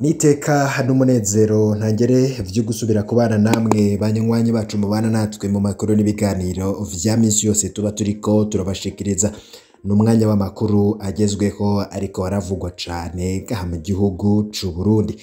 Niteka n'umunezero ntangere vyo gusubira kubana namwe banywanyi bacu mubana natwe mu makuru n'ibiganiro vya minsi yose tuba turiko turabashikiriza n'umwanya w'amakuru agezweho ariko aravugwa cane gaha mu gihugu c'u Burundi.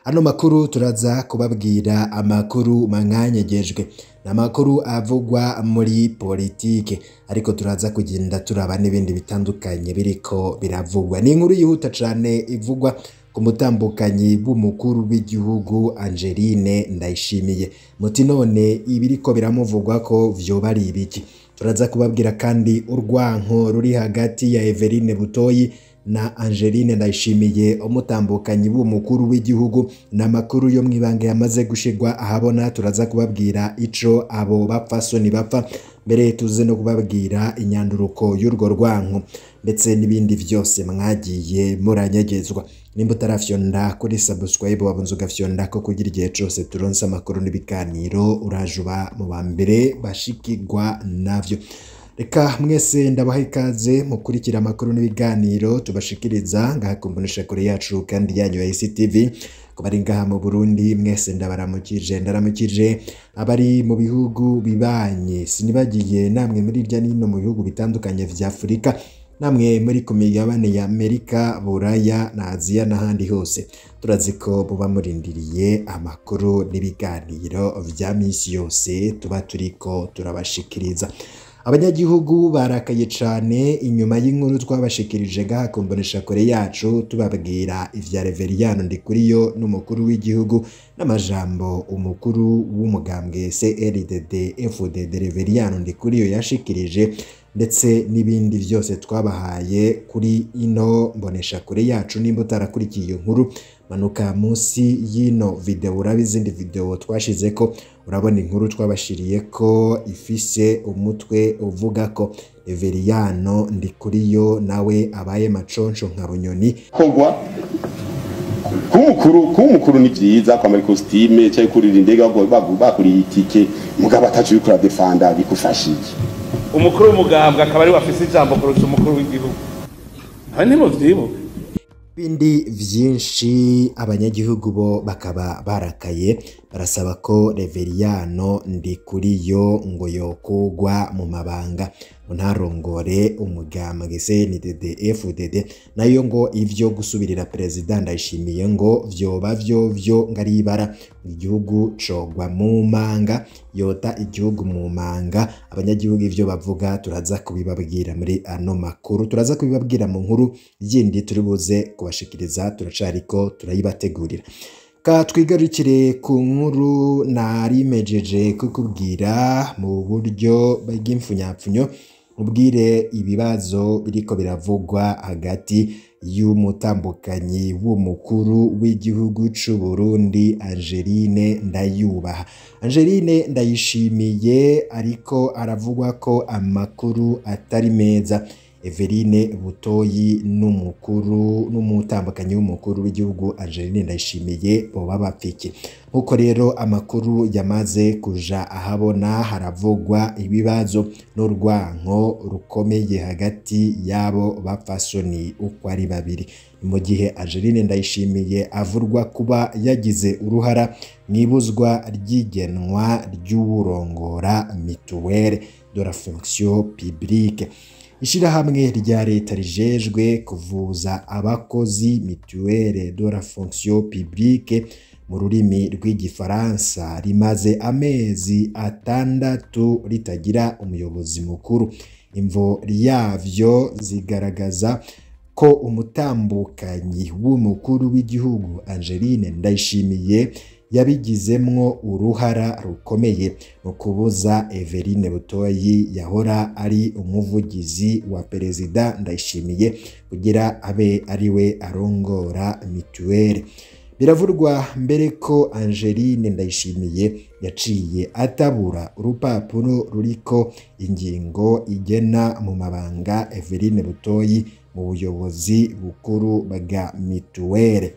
Ano makuru turaza kubabwira amakuru mwankanyegejwe n'amakuru avugwa muri politike ariko turaza kugenda turaba n'ibindi bitandukanye biriko biravugwa. Ni inkuru yihuta cane ivugwa ku mutambukanyi bw'umukuru w'igihugu Angeline Ndayishimiye. Muti none ibiriko biramuvugwa ko vyoba ari ibiki? Turaza kubabwira kandi urwanko ruri hagati ya Everine Butoyi na Angeline Ndayishimiye umutambukanyi bw'umukuru w'igihugu n'amakuru yo mwibanga yamaze gushirwa ahabona. Turaza kubabwira ico abo bapfasoni bapfa mbere tuze no kubabwira inyanduruko y'urwo rwanko ndetse n'ibindi vyose mwagiye muranyegezwa. Nimba utarafyonda kuri subscribe wabunze ugafyonda ko kugira igihe cose turonse amakuru n'ibiganiro urajuba mu bambere bashikirwa navyo. Reka mwese ndabaha ikaze mukurikira amakuru n'ibiganiro tubashikiriza ngaha ku mboneshakure yacu kandi yanyu ya ICTV. Kubari ngaha mu Burundi mwese ndaramukije abari mu bihugu bibanye, sinibagiye namwe muri irya nino mu bihugu bitandukanye vya Afrika, namwe muri ku migabane ya Amerika, Buraya na Aziya n'ahandi hose. Turaziko muba murindiriye amakuru n'ibiganiro vya misi yose tuba turiko turabashikiriza. Abanyagihugu barakaye cane inyuma y'inkuru twabashikirije gaha ku mboneshakure yacu tubabwira ivya Reveriyano Ndikuriyo n'umukuru w'igihugu n'amajambo umukuru w'umugambwe CNDD FDD Reveriyano Ndikuriyo yashikirije ndetse n'ibindi vyose twabahaye kuri ino mboneshakure yacu. Nimba utarakurikiye iyo nkuru manuka munsi y'ino video uraba izindi video twashizeko, urabona inkuru twabashiriye ko ifise umutwe uvuga ko Reveriyano Ndikuriyo nawe abaye maconco nka bunyoni kogwa kumukuru ni vyiza kwambara costume cyo kurira indege bakuriye itike mugabo atacu bikora defanda bikufashije. Umukuru w'umugambwe akaba ari wafise ijambo kurusha umukuru w'igihugu. Nta nimo vyibo bindi vyinshi. Abanyagihugu bo bakaba barakaye barasaba ko Reveriyano Ndikuriyo ngo yokugwa mu mabanga ntarongore umugambwe CNDD FDD, nayo ngo ivyo gusubirira Perezida Ndayishimiye ngo vyoba vyo ngari ibara igihugu cogwa mu manga, yota igihugu mu manga. Abanyagihugu ivyo bavuga turaza kubibabwira muri ano makuru, turaza kubibabwira mu nkuru yindi turi buze kubashikiriza, turacariko turayibategurira. Ka twigarukire ku nkuru narimejeje kukubwira mu buryo bw'imfunyapfunyo, ubwire ibibazo biriko biravugwa hagati y'umutambukanyi w'umukuru w'igihugu c'u Burundi Angeline Ndayubaha. Angeline Ndayishimiye ariko aravugwa ko amakuru atari meza. Everine Butoyi n'umutambukanyi w'umukuru w'igihugu Angeline Ndayishimiye boba bapfiki. Nkuko rero amakuru yamaze kuja ahabona, haravugwa ibibazo n'urwanko rukomeye hagati yabo bapfasoni uko ari babiri. Mu gihe Angeline Ndayishimiye avurwa kuba yagize uruhara mwibuzwa ry'igenwa ry'uburongora mituwere de la fonction publique. Ishirahamwe rya leta rijejwe kuvuza abakozi mituwere de la fonction publique mu rurimi rw'igifaransa rimaze amezi 6 ritagira umuyobozi mukuru. Imvo yavyo zigaragaza ko umutambukanyi w'umukuru w'igihugu Angeline Ndayishimiye yabigizemwo uruhara rukomeye mu kubuza Everine Butoyi yahora ari umuvugizi wa Perezida Ndayishimiye kugira abe ariwe arongora mituwere. Biravurwa mbere ko Angeline Ndayishimiye yaciye atabura urupapuro ruriko ingingo igena mu mabanga Everine Butoyi mu buyobozi bukuru bwa mituwere.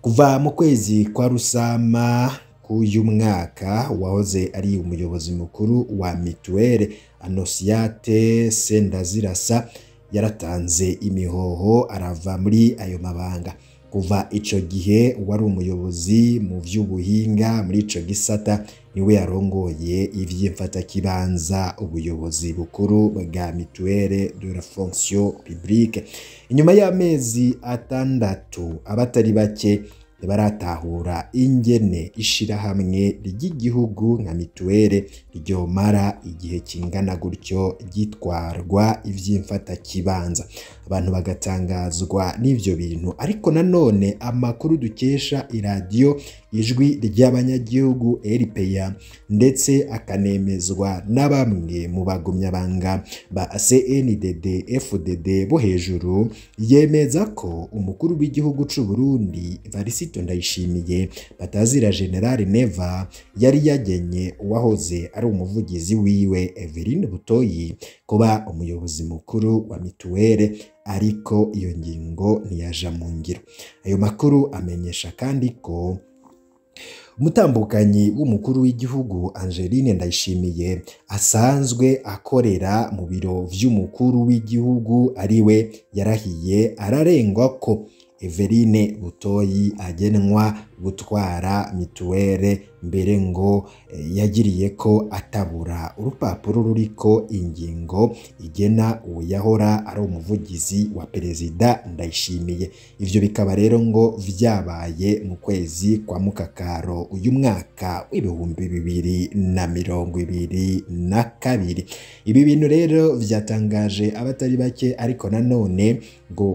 Kuva mu kwezi kwa Rusama k'uyu mwaka wahoze ari umuyobozi mukuru wa mituwere Anosiate Sendazirasa yaratanze imihoho arava muri ayo mabanga. kuva ico gihe wari umuyobozi mu vy'ubuhinga muri ico gisata niwe yarongoye ivy'imfatakibanza ubuyobozi bukuru bwa mutuelle de la fonction publique. Inyuma y'amezi atandatu abatari bake baratahura ingene ishirahamwe ry'igihugu nka mituwere ryomara igihe kingana gutyo ryitwarwa ivy'imfatakibanza. Abantu bagatangazwa n'ivyo bintu, ariko nanone amakuru dukesha iradiyo ijwi ry'abanyagihugu RPA ndetse akanemezwa na bamwe mu bagumyabanga ba CNDD FDD bo hejuru yemeza ko umukuru w'igihugu c'u Burundi Varisito Ndayishimiye batazira General Neva yari yagenye uwahoze ari umuvugizi wiwe Eveline Butoyi kuba umuyobozi mukuru wa mituwere, ariko iyo ngingo ntiyaja mu ngiro. Ayo makuru amenyesha kandi ko umutambukanyi w'umukuru w'igihugu Angeline Ndayishimiye asanzwe akorera mu biro vy'umukuru w'igihugu ariwe yarahiye ararengwa ko Eveline Butoyi agenwa gutwara mituwere, mbere ngo yagiriye ko atabura urupapuro ruriko ingingo igena uwo yahora ari umuvugizi wa perezida Ndayishimiye. Ivyo bikaba rero ngo vyabaye mu kwezi kwa Mukakaro uyu mwaka w'2022. Ibi bintu rero vyatangaje abatari bake, ariko nanone ngo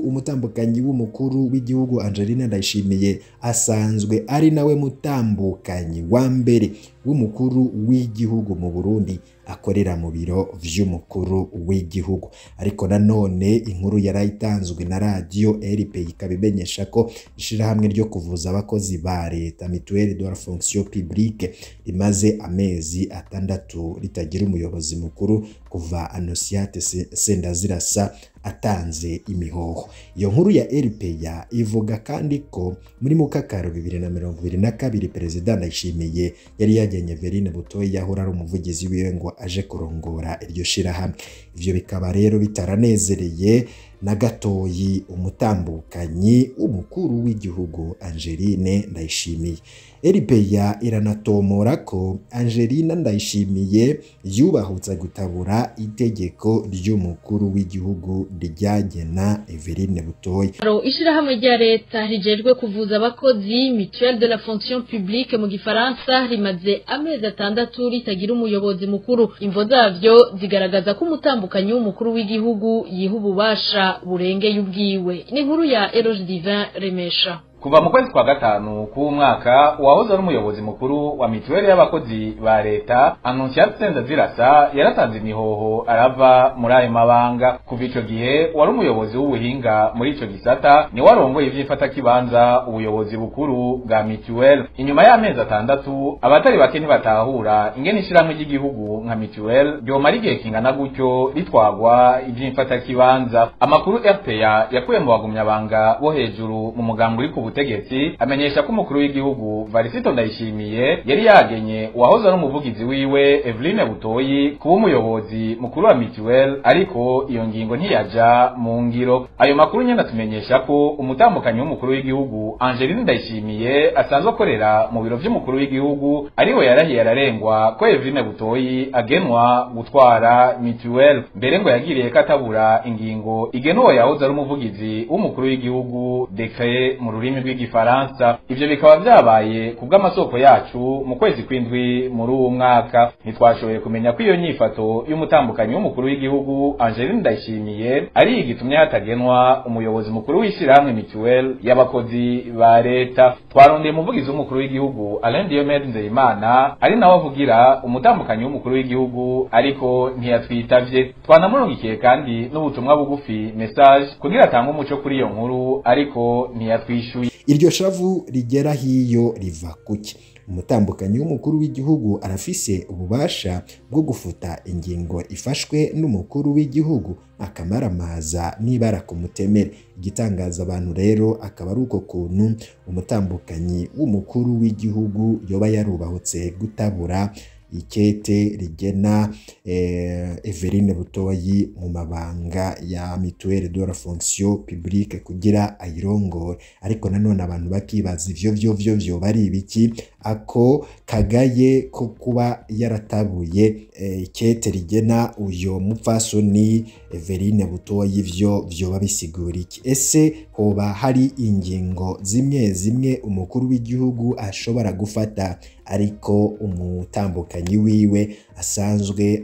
umutambukanyi w'umukuru w'igihugu Angeline Ndayishimiye asanzwe ari nawe mutambukanyi wa mbere w'umukuru w'igihugu mu Burundi akorera mu biro vy'umukuru w'igihugu. Ariko nanone inkuru yarayitanzwe na radio RPA ikabimenyesha ko ishirahamwe ryo kuvuza abakozi ba leta mutuelle de la fonction publique rimaze amezi atandatu ritagira umuyobozi mukuru kuva Anosiate Sendazirasa atanze imihoho. Iyo nkuru ya RPA ivuga kandi ko muri Mukakaro 2022 perezida Ndayishimiye yari yagenye Eveline Butoyi yahora ari umuvugizi wiwe ngo aje kurongora iryo shirahamwe. Ivyo bikaba rero bitaranezereye na gatoyi umutambukanyi w'umukuru w'igihugu Angeline Ndayishimiye. RPA iranatomora ko Angeline Ndayishimiye yubahutse gutabura itegeko ry'umukuru w'igihugu ryagena Eveline Butoyi. Ishirahamwe rya leta rijejwe kuvuza abakozi mutuelle de la fonction publique mu gifaransa rimaze amezi atandatu ritagira umuyobozi mukuru. Imvo zavyo zigaragaza ko umutambukanyi w'umukuru w'igihugu yiha ububasha burengeye ubwiwe. Ni inkuru ya Eroge Divin Remesha. Kuva mu kwezi kwa gatanu k'umwaka uwahoze ari umuyobozi mukuru wa mituweli y'abakozi ba leta Annonciate Sendazirasa yaratanze imihoho arava muri ayo mabanga. Kuva ico gihe wari umuyobozi w'ubuhinga muri ico gisata ni warongoye ivy'imfatakibanza ubuyobozi bukuru bwa mituweli. Inyuma y'amezi atandatu abatari bake ntibatahura ingene ishirahamwe ry'igihugu nka mituweli ryomara igihe kingana gutyo ritwagwa ivy'imfatakibanza. Amakuru RPA yakuye mu bagumyabanga bo hejuru mu mugambi uri ubutegetsi amenyesha ko umukuru w'igihugu Varisito Ndayishimiye yari yagenye uwahoze ari umuvugizi wiwe Eveline Butoyi kuba umuyobozi mukuru wa mituweli, ariko iyo ngingo ntiyaja mu ngiro. Ayo makuru nyene atumenyesha ko umutambukanyi w'umukuru w'igihugu Angeline Ndayishimiye asanzwe akorera mu biro vy'umukuru w'igihugu ariwe yarahiye ararengwa ko Eveline Butoyi agenwa gutwara mituweli, mbere ngo yagiriye ko atabura ingingo igenwa yahoze ari umuvugizi w'umukuru w'igihugu decret mu rurimi rw'igifaransa. Ivyo bikaba vyabaye kubw'amasoko yacu mu kwezi kw'indwi muri uwo mwaka. Ntitwashoboye kumenya ko iyo nyifato y'umutambukanyi w'umukuru w'igihugu Angeline Ndayishimiye ari igitumye hatagenwa umuyobozi mukuru w'ishirahamwe mituweli y'abakozi ba leta. Twarondeye umuvugizi w'umukuru w'igihugu Alain Diomede Nzeyimana ari nawe avugira umutambukanyi w'umukuru w'igihugu, ariko ntiyatwitavye. Twanamurungikiye kandi n'ubutumwa bugufi message kugira atange umuco kuri iyo nkuru, ariko ntiyatwishuye. Iryo shavu rigera hiyo riva kuki? Umutambukanyi w'umukuru w'igihugu arafise ububasha bwo gufuta ingingo ifashwe n'umukuru w'igihugu akamaramaza nibara kumutemere. Igitangaza abantu rero akaba ari uko kuntu umutambukanyi w'umukuru w'igihugu yoba yarubahutse gutabura ikete rigena Everine Butoyi mu mabanga ya Mutuelle de la Fonction Publique kugira ayirongore. Ariko nanone abantu bakibaza ivyo vyo bari ibiki, ako kagaye ko kuba yaratabuye ikete rigena uyo mupfasoni Everine Butoyi vyo babisigura iki? Ese hoba hari ingingo zimwe umukuru w'igihugu ashobora gufata ariko umutambukanyi wiwe asanzwe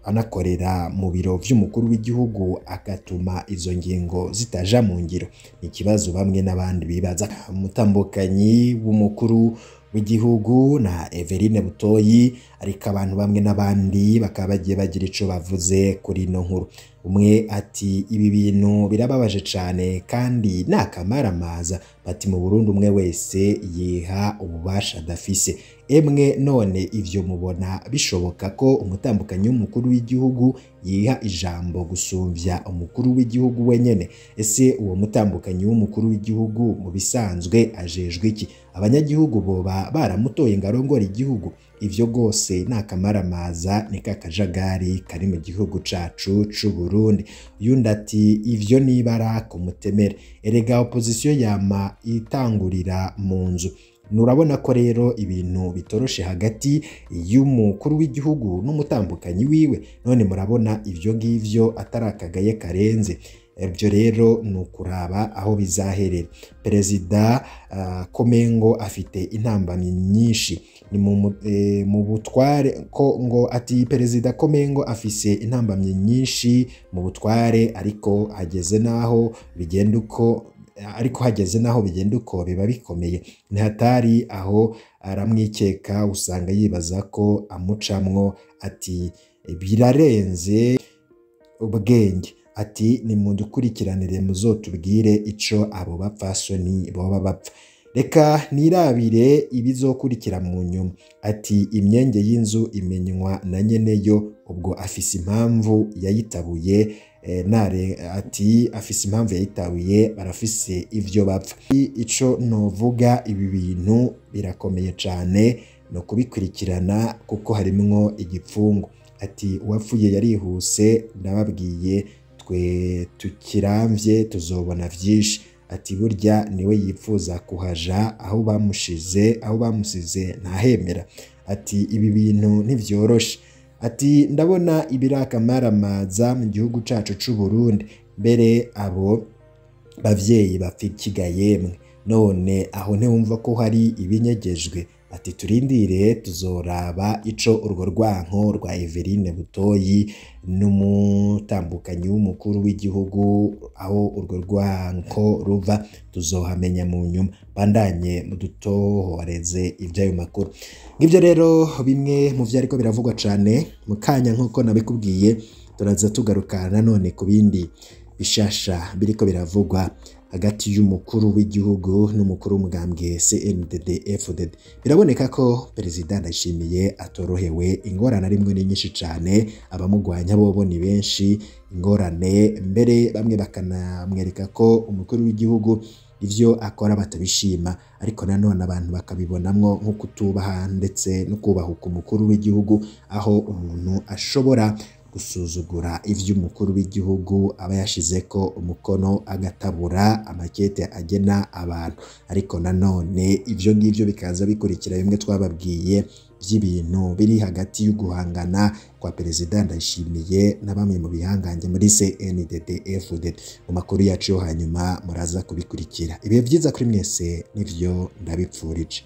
anakorera mu biro vy'umukuru w'igihugu agatuma izo ngingo zitaja mu ngiro? Ni ikibazo bamwe n'abandi bibaza. Umutambukanyi w'umukuru w'igihugu na Everine Butoyi, ariko abantu bamwe n'abandi bakaba bagiye bagira ico bavuze kuri ino nkuru. Umwe ati ibi bintu birababaje cane kandi nakamaramaza, bati mu Burundi umwe wese yiha ububasha adafise. Emwe none ivyo mubona bishoboka ko umutambukanyi w'umukuru w'igihugu yiha ijambo gusumvya umukuru w'igihugu wenyene? Ese uwo mutambukanyi w'umukuru w'igihugu mu bisanzwe ajejwe iki? Abanyagihugu boba baramutoye ngo arongore igihugu? Ivyo gose nakamaramaza ni kakajagari kari mu gihugu cacu c'u Burundi. Uyundi ati ivyo nibara ku mutemere, erega opposition yama itangurira mu nzu. Nurabona ko rero ibintu bitoroshe hagati y'umukuru w'igihugu n'umutambukanyi wiwe, none murabona ivyo ngivyo atarakagaye karenze. Ibyo rero nukuraba aho bizaherera. Perezida Komengo afite intambamyi nyinshi ni mu butware ko ngo ati Perezida Komengo afise intambamyi nyinshi mu butware, ariko hageze naho bigenda uko biba bikomeye. Ntihatari aho aramwikeka, usanga yibaza ko amucamwo. Ati birarenze ubwenge. Ati nimudukurikiranire muzotubwire ico abo bapfasoni boba bapfa. Reka nirabire ibizokurikira mu nyuma. Ati imyenge y'inzu imenywa na nyeneyo, ubwo afise impamvu yayitabuye. Ati afise impamvu yayitabuye, barafise ivyo bapfa. Ico novuga, ibi bintu birakomeye cane no kubikurikirana kuko harimwo igipfungu. Ati uwapfuye yarihuse, ndababwiye twe tukiramvye tuzobona vyinshi. Ati burya niwe yipfuza kuhaja aho bamusize ntahemera. Ati ibi bintu ntivyoroshe. Ati ndabona ibirakamaramaza mu gihugu cacu c'u Burundi, mbere abo bavyeyi bapfikigaye mwe, none aho ntiwumva ko hari ibinyegejwe? Ati turindire tuzoraba ico urwo rwanko rwa Everine Butoyi n'umutambukanyi w'umukuru w'igihugu, aho urwo rwanko ruva tuzohamenya mu nyuma. Bandanye mudutohoreze ivy'ayo makuru. Ngivyo rero bimwe mu vyariko biravugwa cane mu kanya, nkuko nabikubwiye turaza tugaruka nanone ku bindi bishasha biriko biravugwa hagati y'umukuru w'igihugu n'umukuru w'umugambwe CNDD-FDD. Biraboneka ko Perezida Ndayishimiye atorohewe, ingorane arimwe ni nyinshi cane, abamugwanya bobo ni benshi, ingorane mbere bamwe bakanamwereka ko umukuru w'igihugu ivyo akora batabishima, ariko nanone abantu bakabibonamwo nko kutubaha ndetse no kubahuka umukuru w'igihugu, aho umuntu ashobora gusuzugura ivy'umukuru w'igihugu aba yashizeko umukono, agatabura amakete agena abantu. Ariko nanone ivyo ngivyo bikaza bikurikira bimwe twababwiye vy'ibintu biri hagati y'uguhangana kwa Perezida Ndayishimiye na bamwe mu bihangange muri CNDD-FDD. Mu makuru yacu yo hanyuma muraza kubikurikira. Ibihe vyiza kuri mwese, nivyo ndabipfurije.